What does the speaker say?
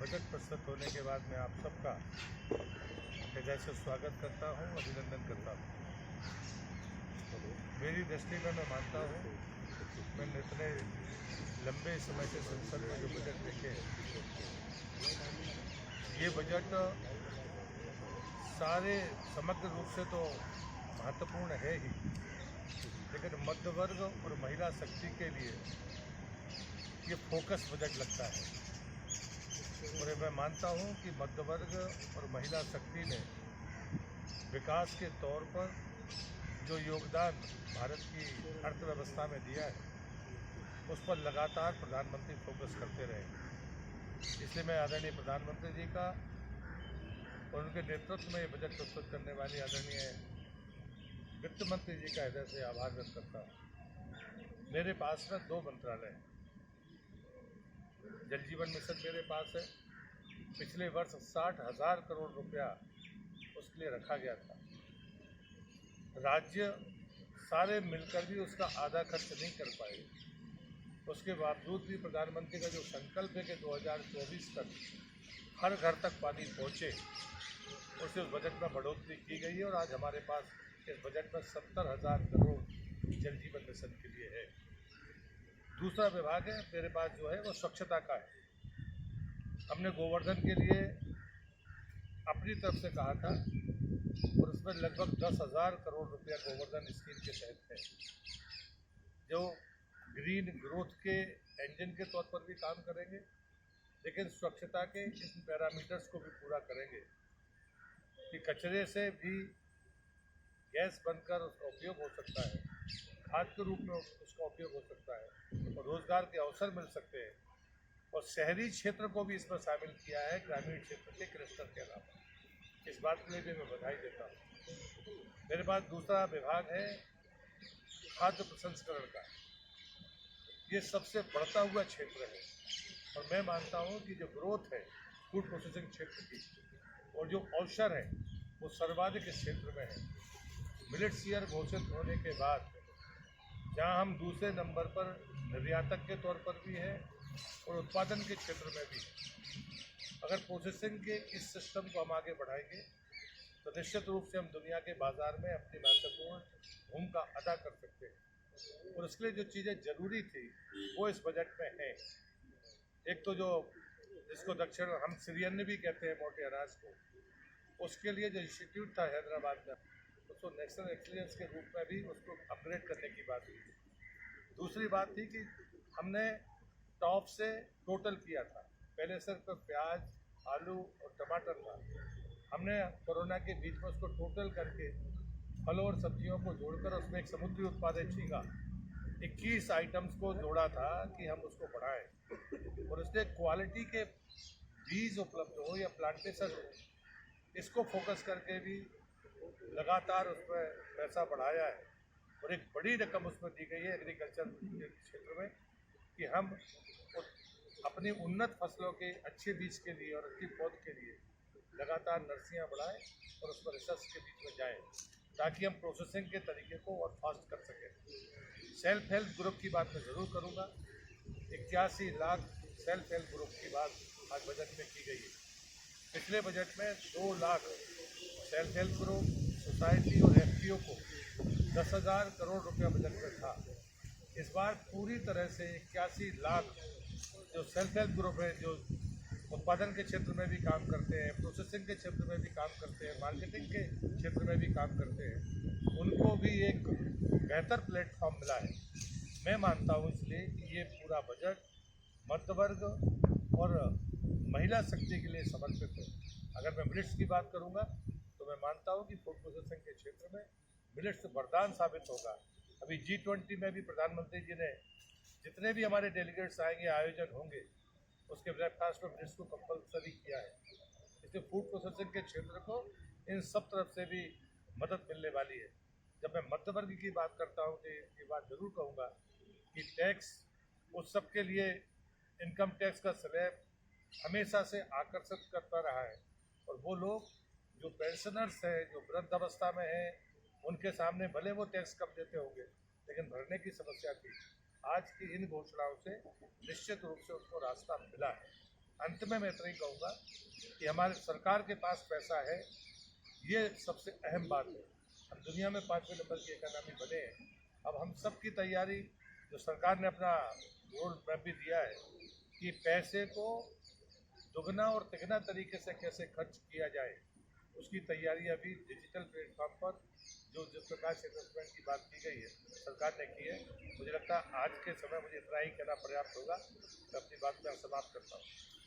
Budget प्रस्तुत होने के बाद मैं आप सबका हृदय से स्वागत करता हूं, अभिनंदन करता हूं। मेरी दृष्टि में मैं मानता हूं, मैंने इतने लंबे समय से संसद में जो बजट देखे ये बजट सारे समग्र रूप से तो महत्वपूर्ण है ही, लेकिन मध्य वर्ग और महिला शक्ति के लिए ये फोकस बजट लगता है। और मैं मानता हूं कि मध्य वर्ग और महिला शक्ति ने विकास के तौर पर जो योगदान भारत की अर्थव्यवस्था में दिया है उस पर लगातार प्रधानमंत्री फोकस करते रहे। इसलिए मैं आदरणीय प्रधानमंत्री जी का और उनके नेतृत्व में बजट प्रस्तुत करने वाली आदरणीय वित्त मंत्री जी का हृदय से आभार व्यक्त करता हूँ। मेरे पास में 2 मंत्रालय हैं। जल जीवन मिशन मेरे पास है। पिछले वर्ष 60,000 करोड़ रुपया उसके लिए रखा गया था। राज्य सारे मिलकर भी उसका आधा खर्च नहीं कर पाए। उसके बावजूद भी प्रधानमंत्री का जो संकल्प है कि 2024 तक हर घर तक पानी पहुँचे, उससे उस बजट में बढ़ोतरी की गई है और आज हमारे पास इस बजट में 70,000 करोड़ जल जीवन मिशन के लिए है। दूसरा विभाग है मेरे पास जो है वो स्वच्छता का है। हमने गोवर्धन के लिए अपनी तरफ से कहा था और उसमें लगभग 10,000 करोड़ रुपया गोवर्धन स्कीम के तहत है, जो ग्रीन ग्रोथ के इंजन के तौर पर भी काम करेंगे, लेकिन स्वच्छता के इन पैरामीटर्स को भी पूरा करेंगे कि कचरे से भी गैस बनकर उसका उपयोग हो सकता है, खाद के रूप में उसका उपयोग हो सकता है और रोजगार के अवसर मिल सकते हैं। और शहरी क्षेत्र को भी इसमें शामिल किया है, ग्रामीण क्षेत्र के क्लस्टर के अलावा। इस बात के लिए भी मैं बधाई देता हूँ। मेरे पास दूसरा विभाग है खाद्य प्रसंस्करण का। ये सबसे बढ़ता हुआ क्षेत्र है और मैं मानता हूँ कि जो ग्रोथ है फूड प्रोसेसिंग क्षेत्र की और जो अवसर है वो सर्वाधिक इस क्षेत्र में है। मिलेट्स ईयर घोषित होने के बाद जहाँ हम दूसरे नंबर पर निर्यातक के तौर पर भी है और उत्पादन के क्षेत्र में भी, अगर प्रोसेसिंग के इस सिस्टम को हम आगे बढ़ाएंगे तो निश्चित रूप से हम दुनिया के बाज़ार में अपनी महत्वपूर्ण भूमिका अदा कर सकते हैं। और उसके लिए जो चीज़ें ज़रूरी थी वो इस बजट में हैं। एक तो जो जिसको दक्षिण हम सिरियन भी कहते हैं मोटे अनाज को, उसके लिए जो इंस्टीट्यूट था हैदराबाद में, उसको नेशनल एक्सीलेंस के रूप में भी उसको अपग्रेड करने की बात हुई। दूसरी बात थी कि हमने टॉप से टोटल किया था। पहले सिर्फ प्याज, आलू और टमाटर था। हमने कोरोना के बीच में उसको टोटल करके फलों और सब्जियों को जोड़कर उसमें एक समुद्री उत्पादित झींगा 21 आइटम्स को जोड़ा था कि हम उसको बढ़ाएं और इसलिए क्वालिटी के बीज उपलब्ध हो या प्लांटेशन हो, इसको फोकस करके भी लगातार उसमें पैसा बढ़ाया है। और एक बड़ी रकम उसमें दी गई है एग्रीकल्चर के क्षेत्र में कि हम अपनी उन्नत फसलों के अच्छे बीज के लिए और अच्छी पौध के लिए लगातार नर्सरियाँ बढ़ाएं और उस पर रिसर्च के बीच में जाएं, ताकि हम प्रोसेसिंग के तरीके को और फास्ट कर सकें। सेल्फ हेल्प ग्रुप की बात मैं ज़रूर करूँगा। 81 लाख सेल्फ हेल्प ग्रुप की बात आज बजट में की गई है। पिछले बजट में 2 lakh self help group, society और एफपीओ को 10,000 करोड़ रुपया बजट में था। इस बार पूरी तरह से 81 लाख जो सेल्फ हेल्प ग्रुप है, जो उत्पादन के क्षेत्र में भी काम करते हैं, प्रोसेसिंग के क्षेत्र में भी काम करते हैं, मार्केटिंग के क्षेत्र में भी काम करते हैं, उनको भी एक बेहतर प्लेटफॉर्म मिला है। मैं मानता हूँ इसलिए कि ये पूरा बजट मध्य वर्ग और महिला शक्ति के लिए समर्पित है। अगर मैं मिलेट्स की बात करूँगा तो मैं मानता हूँ कि फूड प्रोसेसिंग के क्षेत्र में मिलेट्स वरदान साबित होगा। अभी G20 में भी प्रधानमंत्री जी ने जितने भी हमारे डेलीगेट्स आएंगे, आयोजन होंगे, उसके ब्रेकफास्ट में मिलेट्स को कंपलसरी किया है। इसलिए फूड प्रोसेसिंग के क्षेत्र को इन सब तरफ से भी मदद मिलने वाली है। जब मैं मध्य वर्ग की बात करता हूँ तो ये बात जरूर कहूँगा कि टैक्स उस सब के लिए इनकम टैक्स का स्लैब हमेशा से आकर्षित करता रहा है और वो लोग जो पेंशनर्स हैं, जो वृद्धावस्था में हैं, उनके सामने भले वो टैक्स कम देते होंगे लेकिन भरने की समस्या थी। आज की इन घोषणाओं से निश्चित रूप से उनको रास्ता मिला है। अंत में मैं इतना ही कहूँगा कि हमारे सरकार के पास पैसा है, ये सबसे अहम बात है। हम दुनिया में 5वें नंबर की इकोनॉमी बने हैं। अब हम सब की तैयारी, जो सरकार ने अपना रोड मैप भी दिया है कि पैसे को दुगना और तिगना तरीके से कैसे खर्च किया जाए, उसकी तैयारी अभी डिजिटल प्लेटफॉर्म पर जो जिस प्रकार से इन्वेस्टमेंट की बात की गई है सरकार ने की है। मुझे लगता है आज के समय मुझे इतना ही कहना पर्याप्त होगा। मैं अपनी बात में समाप्त करता हूँ।